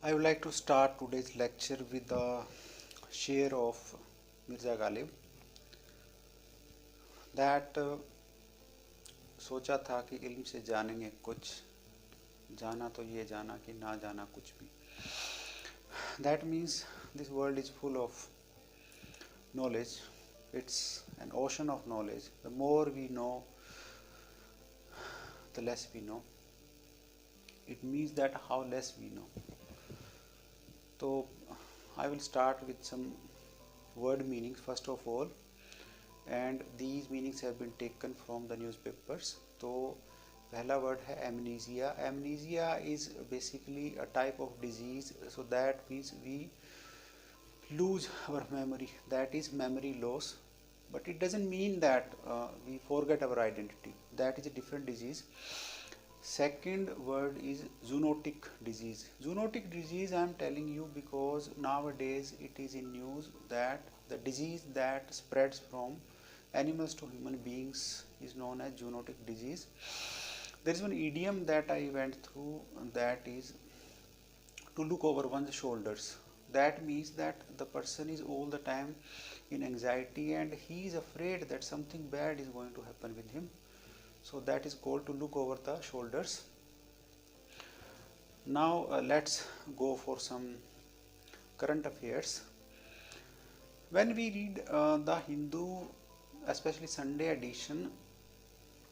I would like to start today's lecture with a share of Mirza Ghalib that सोचा था कि इल्म से जानेंगे कुछ, जाना तो ये जाना कि ना जाना कुछ भी. That means this world is full of knowledge. It's an ocean of knowledge. The more we know, the less we know. It means that how less we know. So I will start with some word meanings first of all, and these meanings have been taken from the newspapers. तो पहला word है amnesia. Amnesia is basically a type of disease, so that means we lose our memory, that is memory loss, but it doesn't mean that we forget our identity. That is a different disease. Second word is zoonotic disease. Zoonotic disease I am telling you because nowadays it is in news that the disease that spreads from animals to human beings is known as zoonotic disease. There is one idiom that I went through, that is to look over one's shoulders. That means that the person is all the time in anxiety and he is afraid that something bad is going to happen with him. So that is called to look over the shoulders. Now let's go for some current affairs. When we read the Hindu, especially Sunday edition,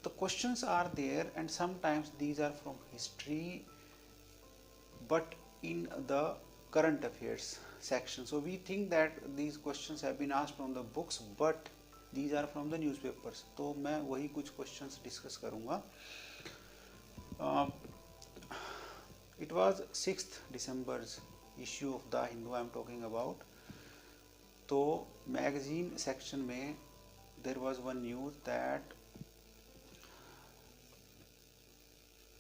the questions are there and sometimes these are from history but in the current affairs section. So we think that these questions have been asked from the books but these are from the newspapers. तो मैं वही कुछ questions discuss करूँगा. It was 6th December's issue of the Hindu I am talking about. तो magazine section में there was one news that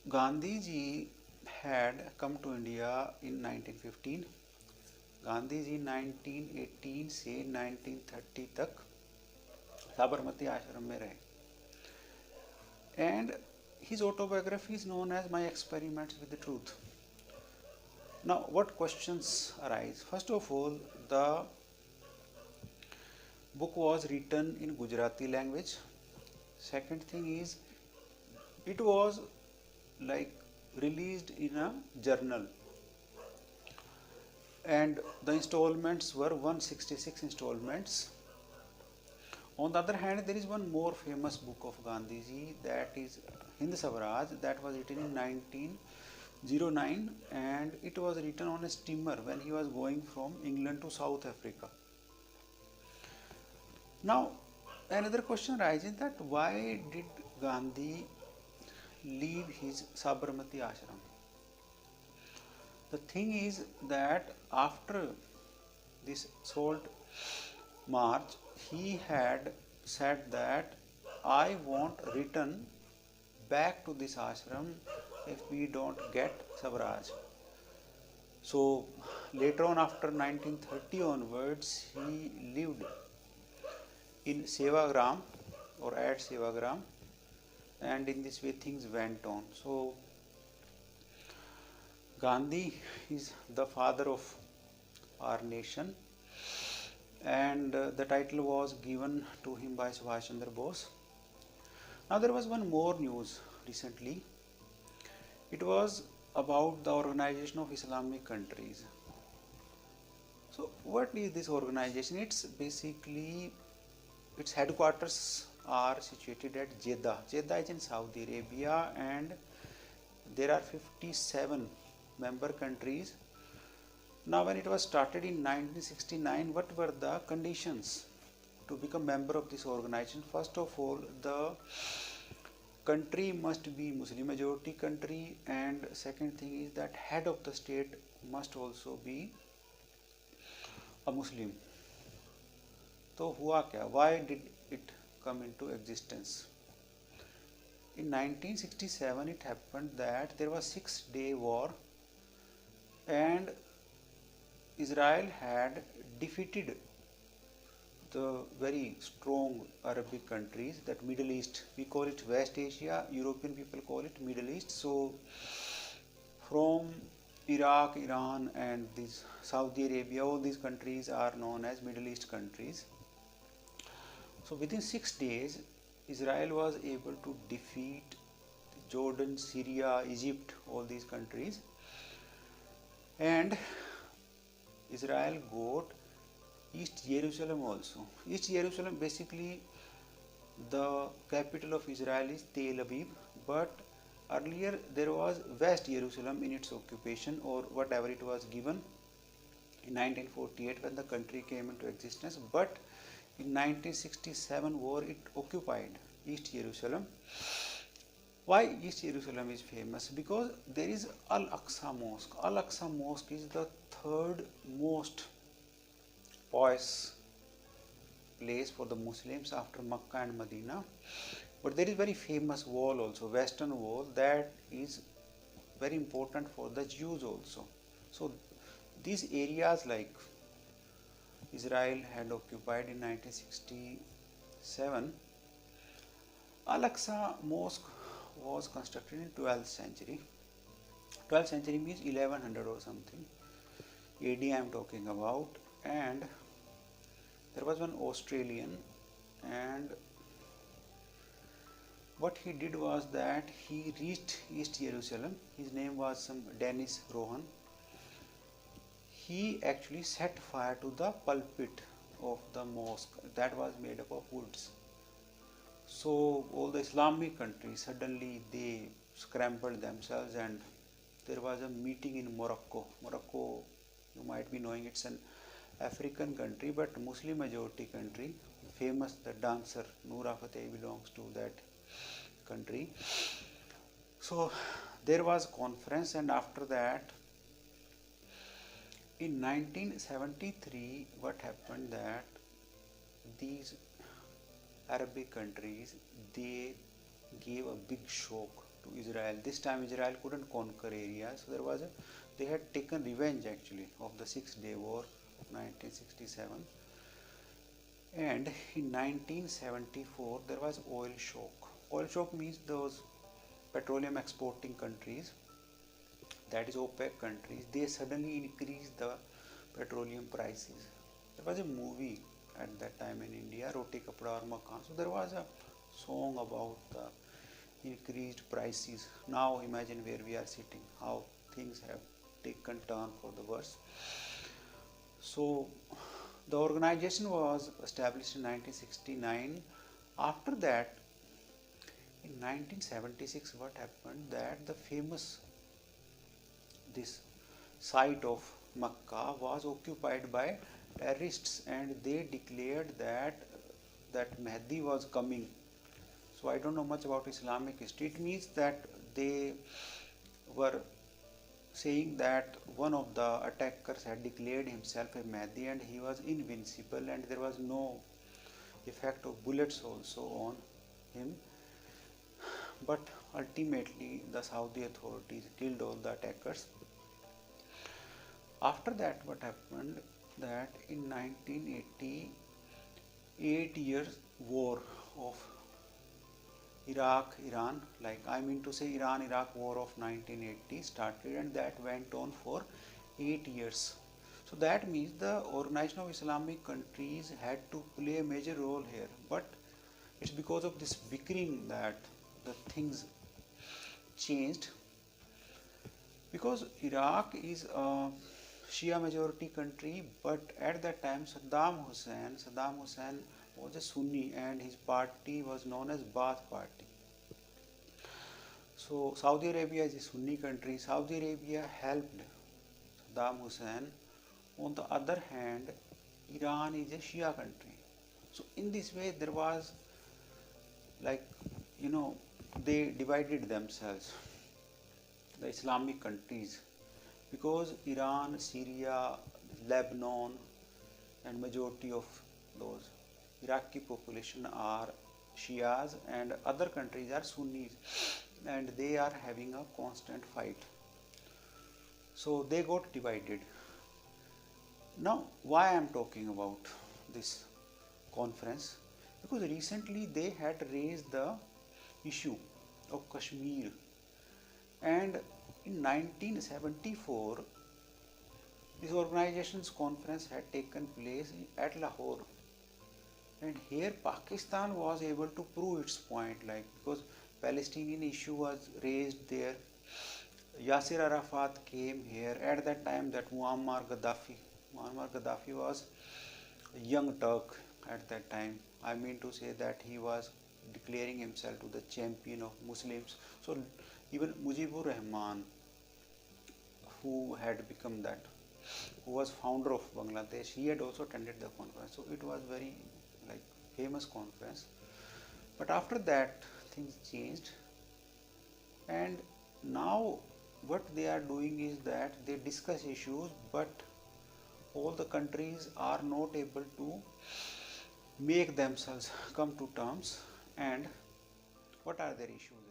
Gandhi ji had come to India in 1915. Gandhi ji 1918 से 1930 तक साबरमती आश्रम में रहे. And his autobiography is known as My Experiments with the Truth. Now, what questions arise? First of all, the book was written in Gujarati language. Second thing is, it was like released in a journal. And the installments were 166 installments. On the other hand, there is one more famous book of Gandhiji, that is Hind Swaraj, that was written in 1909 and it was written on a steamer when he was going from England to South Africa. Now, another question arises that why did Gandhi leave his Sabarmati ashram? The thing is that after this salt march, he had said that I won't return back to this ashram if we don't get Swaraj. So later on, after 1930 onwards, he lived in Sevagram or at Sevagram, and in this way things went on. So Gandhi is the father of our nation, and the title was given to him by Subhash Chandra Bose. Now there was one more news recently. It was about the Organization of Islamic Countries. So what is this organization? It's basically, its headquarters are situated at Jeddah. Jeddah is in Saudi Arabia and there are 57 member countries. Now when it was started in 1969, what were the conditions to become member of this organization? First of all, the country must be Muslim majority country, and second thing is that head of the state must also be a Muslim. तो हुआ क्या? Why did it come into existence? In 1967 it happened that there was 6-day war and Israel had defeated the very strong Arabic countries, that Middle East. We call it West Asia, European people call it Middle East. So from Iraq, Iran, and these Saudi Arabia, all these countries are known as Middle East countries. So within 6 days, Israel was able to defeat Jordan, Syria, Egypt, all these countries, and Israel got East Jerusalem also. East Jerusalem, basically the capital of Israel is Tel Aviv, but earlier there was West Jerusalem in its occupation, or whatever it was given in 1948 when the country came into existence. But in 1967 war it occupied East Jerusalem. Why East Jerusalem is famous? Because there is Al-Aqsa Mosque. Al-Aqsa Mosque is the third most pious place for the Muslims after Makkah and Medina. But there is very famous wall also, Western Wall, that is very important for the Jews also. So these areas like Israel had occupied in 1967, Al-Aqsa Mosque was constructed in 12th century. 12th century means 1100 or something. AD I am talking about. And there was one Australian, and what he did was that he reached East Jerusalem. His name was some Dennis Rohan. He actually set fire to the pulpit of the mosque that was made up of woods. So all the Islamic countries suddenly they scrambled themselves, and there was a meeting in Morocco. Morocco, you might be knowing, it's an African country but Muslim majority country. Famous, the dancer Noura Fateh belongs to that country. So there was conference, and after that in 1973 what happened, that these Arabic countries, they gave a big shock to Israel. This time Israel couldn't conquer areas, so they had taken revenge actually of the 6-day war of 1967. And in 1974 there was oil shock. Oil shock means those petroleum exporting countries, that is OPEC countries, they suddenly increased the petroleum prices. There was a movie at that time in India, Roti Kapda Aur Makan. So there was a song about the increased prices. Now imagine where we are sitting, how things have taken turn for the worse. So the organization was established in 1969. After that, in 1976, what happened, that the famous this site of Makkah was occupied by terrorists, and they declared that Mahdi was coming. So I don't know much about Islamic history. It means that they were saying that one of the attackers had declared himself a Mahdi and he was invincible, and there was no effect of bullets also on him. But ultimately the Saudi authorities killed all the attackers. After that what happened, that in 1980, 8 years war of Iraq, Iran, like I mean to say Iran-Iraq war of 1980 started, and that went on for 8 years. So that means the Organization of Islamic Countries had to play a major role here, but it's because of this bickering that the things changed, because Iraq is a Shia majority country, but at that time Saddam Hussein was a Sunni, and his party was known as Baath Party. So Saudi Arabia is a Sunni country. Saudi Arabia helped Saddam Hussein. On the other hand, Iran is a Shia country. So in this way there was, like, they divided themselves, the Islamic countries, because Iran, Syria, Lebanon, and majority of those Iraqi population are Shias, and other countries are Sunnis, and they are having a constant fight. So they got divided. Now why I am talking about this conference? Because recently they had raised the issue of Kashmir, and In 1974, this organization's conference had taken place at Lahore, and here Pakistan was able to prove its point, like because Palestinian issue was raised there. Yasser Arafat came here at that time. That Muammar Gaddafi was a young Turk at that time. I mean to say that he was declaring himself to the champion of Muslims. So even Mujibur Rahman, who had become that, who was founder of Bangladesh, he had also attended the conference. So it was very like famous conference. But after that, things changed, and now what they are doing is that they discuss issues, but all the countries are not able to make themselves come to terms. And what are their issues?